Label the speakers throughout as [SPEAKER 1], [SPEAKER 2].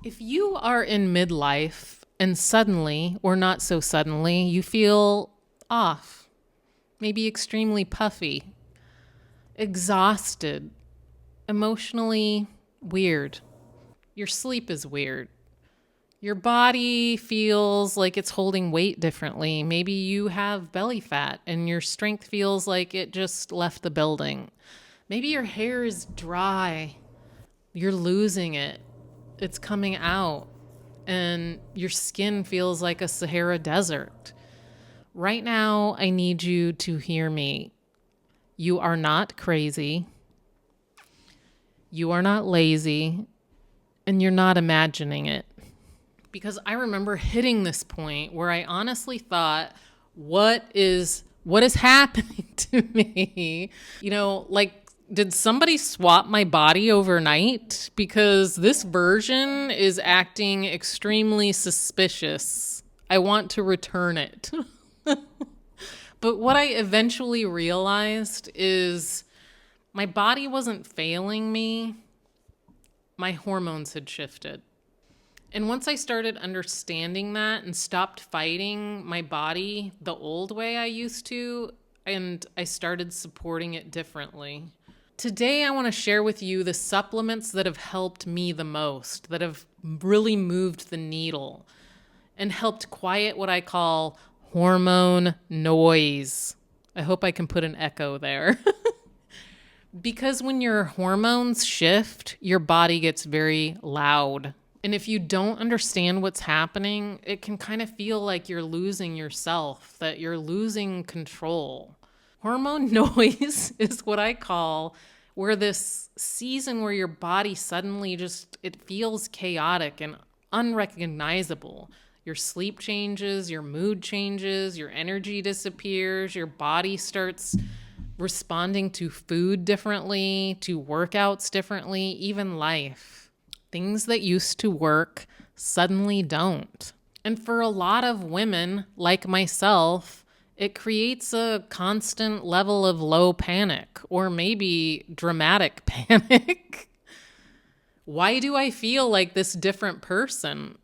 [SPEAKER 1] If you are in midlife and suddenly, or not so suddenly, you feel off, maybe extremely puffy, exhausted, emotionally weird, your sleep is weird, your body feels like it's holding weight differently, maybe you have belly fat and your strength feels like it just left the building, maybe your hair is dry, you're losing it, it's coming out, and your skin feels like a Sahara desert. Right now, I need you to hear me. You are not crazy. You are not lazy. And you're not imagining it. Because I remember hitting this point where I honestly thought, what is happening to me? Did somebody swap my body overnight? Because this version is acting extremely suspicious. I want to return it. But what I eventually realized is my body wasn't failing me. My hormones had shifted. And once I started understanding that and stopped fighting my body the old way I used to, and I started supporting it differently. Today, I want to share with you the supplements that have helped me the most, that have really moved the needle and helped quiet what I call hormone noise. I hope I can put an echo there. Because when your hormones shift, your body gets very loud. And if you don't understand what's happening, it can kind of feel like you're losing yourself, that you're losing control. Hormone noise is what I call where this season where your body suddenly it feels chaotic and unrecognizable. Your sleep changes, your mood changes, your energy disappears, your body starts responding to food differently, to workouts differently, even life. Things that used to work suddenly don't. And for a lot of women, like myself, it creates a constant level of low panic or maybe dramatic panic. Why do I feel like this different person?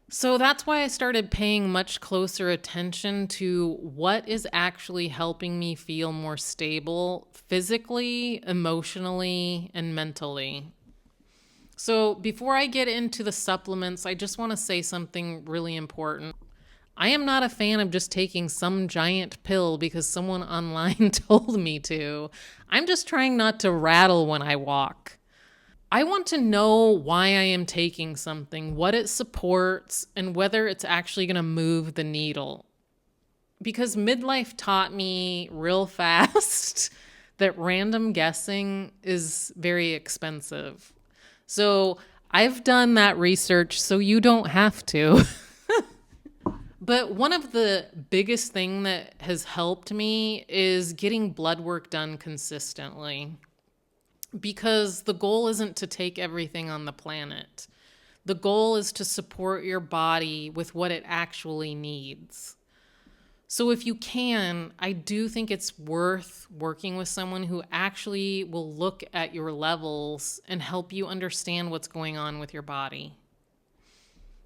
[SPEAKER 1] So that's why I started paying much closer attention to what is actually helping me feel more stable physically, emotionally, and mentally. So before I get into the supplements, I just want to say something really important. I am not a fan of just taking some giant pill because someone online told me to. I'm just trying not to rattle when I walk. I want to know why I am taking something, what it supports, and whether it's actually going to move the needle. Because midlife taught me real fast that random guessing is very expensive. So I've done that research so you don't have to. But one of the biggest thing that has helped me is getting blood work done consistently. Because the goal isn't to take everything on the planet. The goal is to support your body with what it actually needs. So if you can, I do think it's worth working with someone who actually will look at your levels and help you understand what's going on with your body.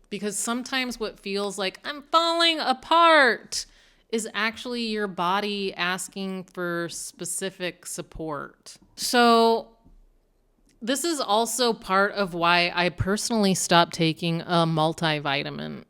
[SPEAKER 1] Because sometimes what feels like I'm falling apart is actually your body asking for specific support. So this is also part of why I personally stopped taking a multivitamin.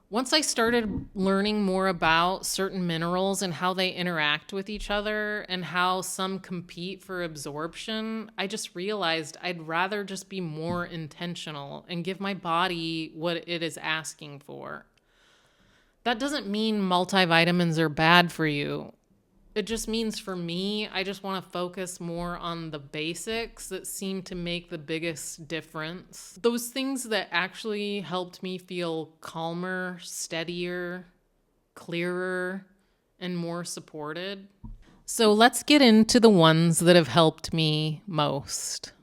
[SPEAKER 1] Once I started learning more about certain minerals and how they interact with each other and how some compete for absorption, I just realized I'd rather just be more intentional and give my body what it is asking for. That doesn't mean multivitamins are bad for you. It just means for me, I just want to focus more on the basics that seem to make the biggest difference. Those things that actually helped me feel calmer, steadier, clearer, and more supported. So let's get into the ones that have helped me most.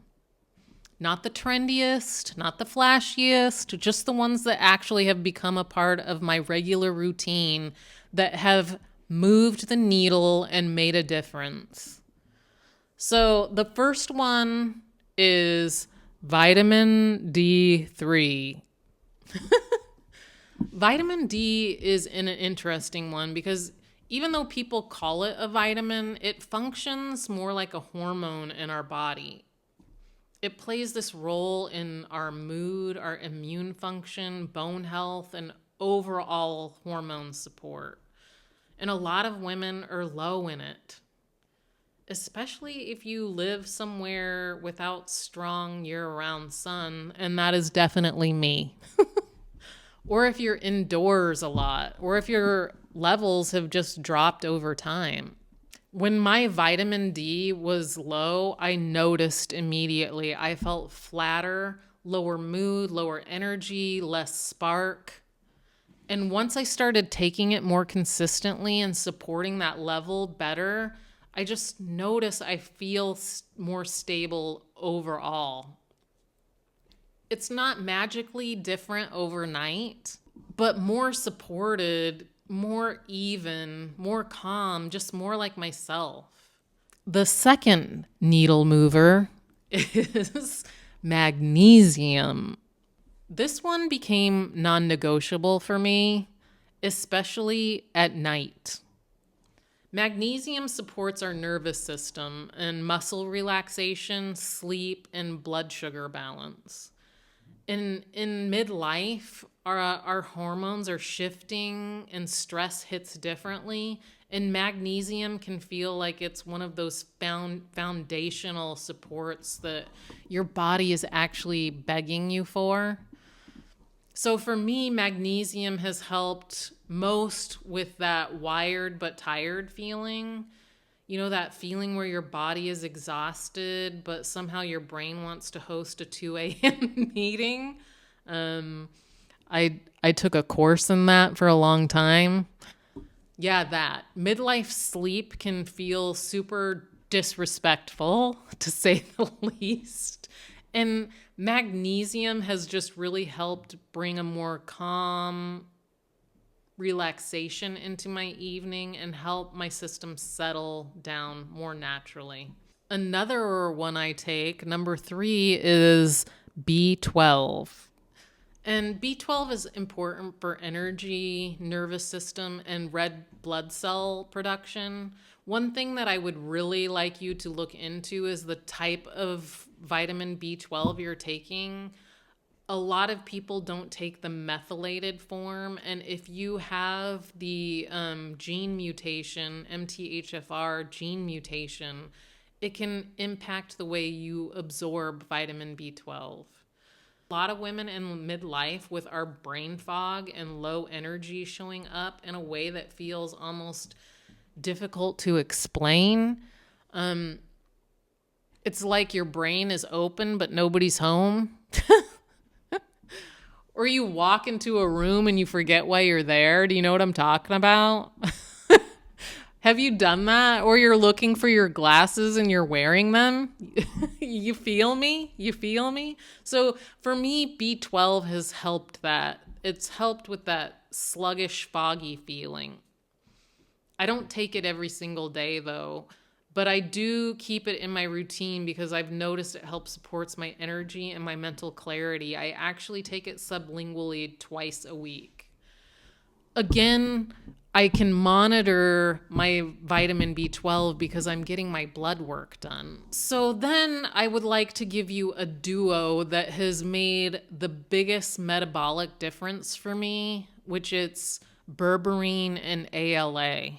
[SPEAKER 1] Not the trendiest, not the flashiest, just the ones that actually have become a part of my regular routine that have moved the needle and made a difference. So the first one is Vitamin D3. Vitamin D is an interesting one because even though people call it a vitamin, it functions more like a hormone in our body. It plays this role in our mood, our immune function, bone health, and overall hormone support. And a lot of women are low in it, especially if you live somewhere without strong year-round sun, and that is definitely me. Or if you're indoors a lot, or if your levels have just dropped over time. When my vitamin D was low, I noticed immediately. I felt flatter, lower mood, lower energy, less spark. And once I started taking it more consistently and supporting that level better, I just notice I feel more stable overall. It's not magically different overnight, but more supported, more even, more calm, just more like myself. The second needle mover is magnesium. This one became non-negotiable for me, especially at night. Magnesium supports our nervous system and muscle relaxation, sleep, and blood sugar balance. In midlife, our hormones are shifting and stress hits differently, and magnesium can feel like it's one of those foundational supports that your body is actually begging you for. So for me, magnesium has helped most with that wired but tired feeling. You know, that feeling where your body is exhausted, but somehow your brain wants to host a 2 a.m. meeting. I took a course in that for a long time. Yeah, that. Midlife sleep can feel super disrespectful, to say the least. And magnesium has just really helped bring a more calm relaxation into my evening and help my system settle down more naturally. Another one I take, number 3, is B12. And B12 is important for energy, nervous system, and red blood cell production. One thing that I would really like you to look into is the type of vitamin B12 you're taking. A lot of people don't take the methylated form, and if you have the gene mutation, MTHFR gene mutation, it can impact the way you absorb vitamin B12. A lot of women in midlife with our brain fog and low energy showing up in a way that feels almost difficult to explain. It's like your brain is open, but nobody's home. Or you walk into a room and you forget why you're there. Do you know what I'm talking about? Have you done that? Or you're looking for your glasses and you're wearing them? You feel me? You feel me? So for me, B12 has helped that. It's helped with that sluggish, foggy feeling. I don't take it every single day though, but I do keep it in my routine because I've noticed it helps supports my energy and my mental clarity. I actually take it sublingually twice a week. Again, I can monitor my vitamin B12 because I'm getting my blood work done. So then I would like to give you a duo that has made the biggest metabolic difference for me, which it's berberine and ALA.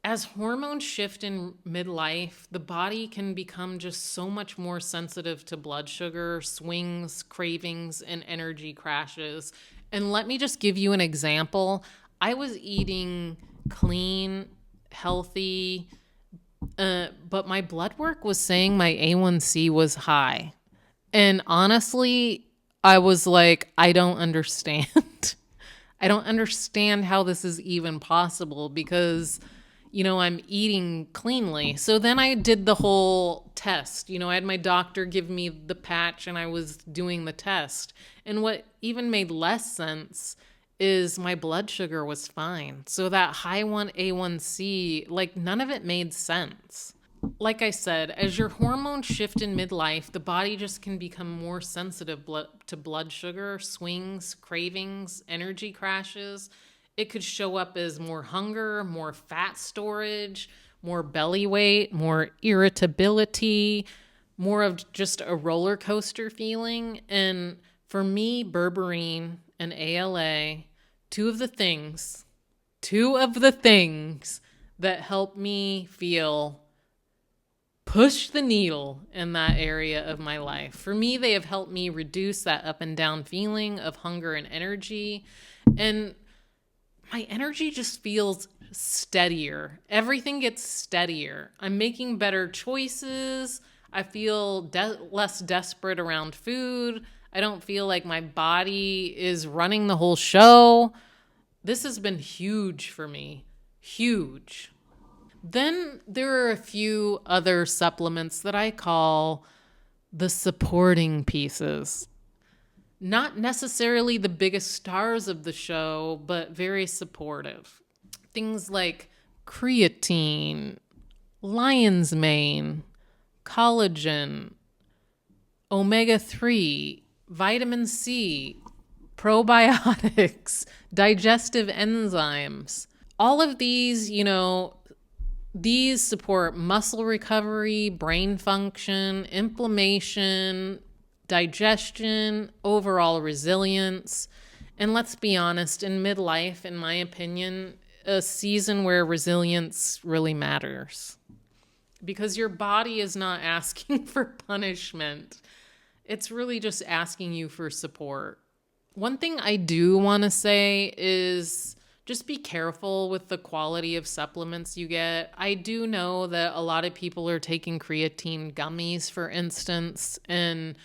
[SPEAKER 1] As hormones shift in midlife, the body can become just so much more sensitive to blood sugar, swings, cravings, and energy crashes. And let me just give you an example. I was eating clean, healthy, but my blood work was saying my A1C was high. And honestly, I was like, I don't understand. I don't understand how this is even possible because, you know, I'm eating cleanly. So then I did the whole test. You know, I had my doctor give me the patch and I was doing the test. And what even made less sense is my blood sugar was fine. So that high A1C, like none of it made sense. Like I said, as your hormones shift in midlife, the body just can become more sensitive to blood sugar swings, cravings, energy crashes. It could show up as more hunger, more fat storage, more belly weight, more irritability, more of just a roller coaster feeling. And for me, berberine and ALA, two of the things, two of the things that help me feel push the needle in that area of my life. For me, they have helped me reduce that up and down feeling of hunger and energy. And my energy just feels steadier. Everything gets steadier. I'm making better choices. I feel less desperate around food. I don't feel like my body is running the whole show. This has been huge for me. Huge. Then there are a few other supplements that I call the supporting pieces. Not necessarily the biggest stars of the show, but very supportive. Things like creatine, lion's mane, collagen, omega 3, vitamin C, probiotics, digestive enzymes. All of these, these support muscle recovery, brain function, inflammation, digestion, overall resilience. And let's be honest, in midlife, in my opinion, a season where resilience really matters because your body is not asking for punishment. It's really just asking you for support. One thing I do want to say is just be careful with the quality of supplements you get. I do know that a lot of people are taking creatine gummies, for instance, and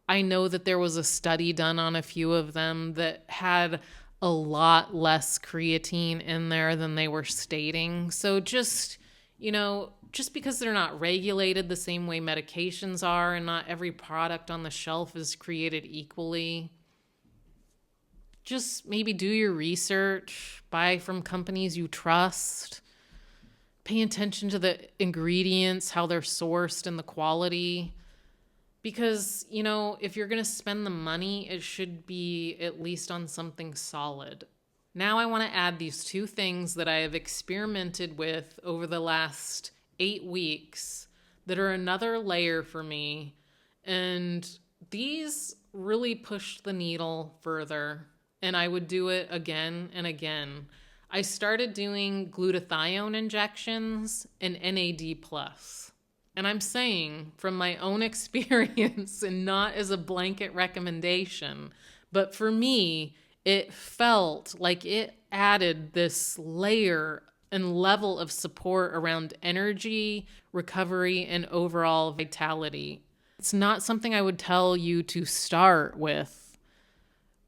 [SPEAKER 1] I know that there was a study done on a few of them that had a lot less creatine in there than they were stating. So just because they're not regulated the same way medications are, and not every product on the shelf is created equally, just maybe do your research, buy from companies you trust, pay attention to the ingredients, how they're sourced, and the quality. Because, if you're going to spend the money, it should be at least on something solid. Now I want to add these two things that I have experimented with over the last 8 weeks that are another layer for me. And these really pushed the needle further. And I would do it again and again. I started doing glutathione injections and NAD+. And I'm saying from my own experience and not as a blanket recommendation, but for me, it felt like it added this layer and level of support around energy, recovery, and overall vitality. It's not something I would tell you to start with,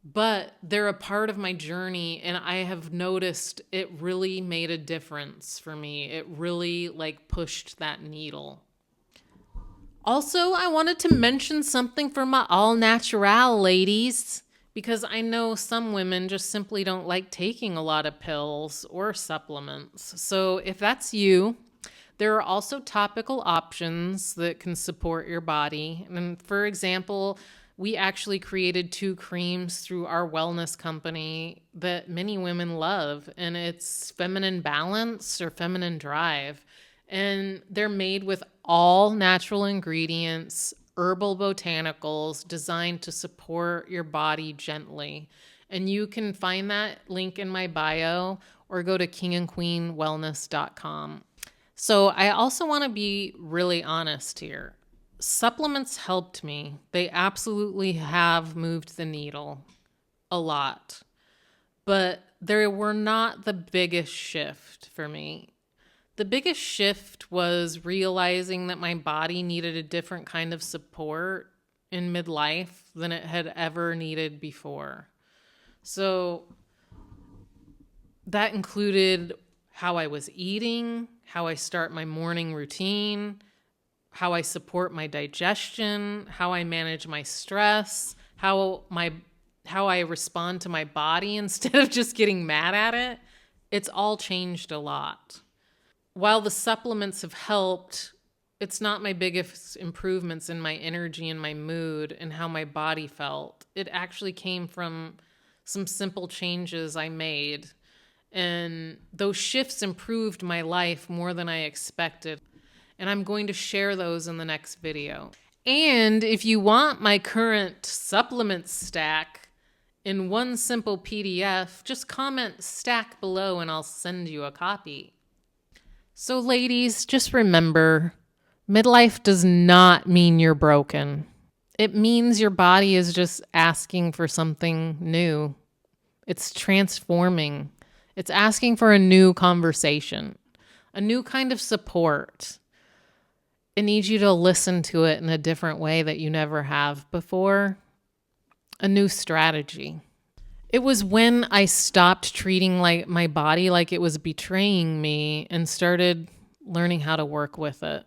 [SPEAKER 1] but they're a part of my journey, and I have noticed it really made a difference for me. It really pushed that needle. Also, I wanted to mention something for my all natural ladies, because I know some women just simply don't like taking a lot of pills or supplements. So if that's you, there are also topical options that can support your body. And for example, we actually created 2 creams through our wellness company that many women love, and it's Feminine Balance or Feminine Drive. And they're made with all natural ingredients, herbal botanicals designed to support your body gently. And you can find that link in my bio or go to kingandqueenwellness.com. So I also want to be really honest here. Supplements helped me. They absolutely have moved the needle a lot. But they were not the biggest shift for me. The biggest shift was realizing that my body needed a different kind of support in midlife than it had ever needed before. So that included how I was eating, how I start my morning routine, how I support my digestion, how I manage my stress, how I respond to my body instead of just getting mad at it. It's all changed a lot. While the supplements have helped, It's not my biggest improvements in my energy and my mood and how my body felt. It actually came from some simple changes I made. And those shifts improved my life more than I expected. And I'm going to share those in the next video. And if you want my current supplement stack in one simple PDF, just comment stack below and I'll send you a copy. So ladies, just remember, midlife does not mean you're broken. It means your body is just asking for something new. It's transforming. It's asking for a new conversation, a new kind of support. It needs you to listen to it in a different way that you never have before. A new strategy. It was when I stopped treating my body like it was betraying me and started learning how to work with it.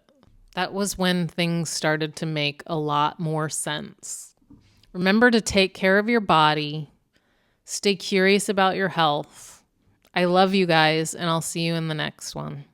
[SPEAKER 1] That was when things started to make a lot more sense. Remember to take care of your body. Stay curious about your health. I love you guys, and I'll see you in the next one.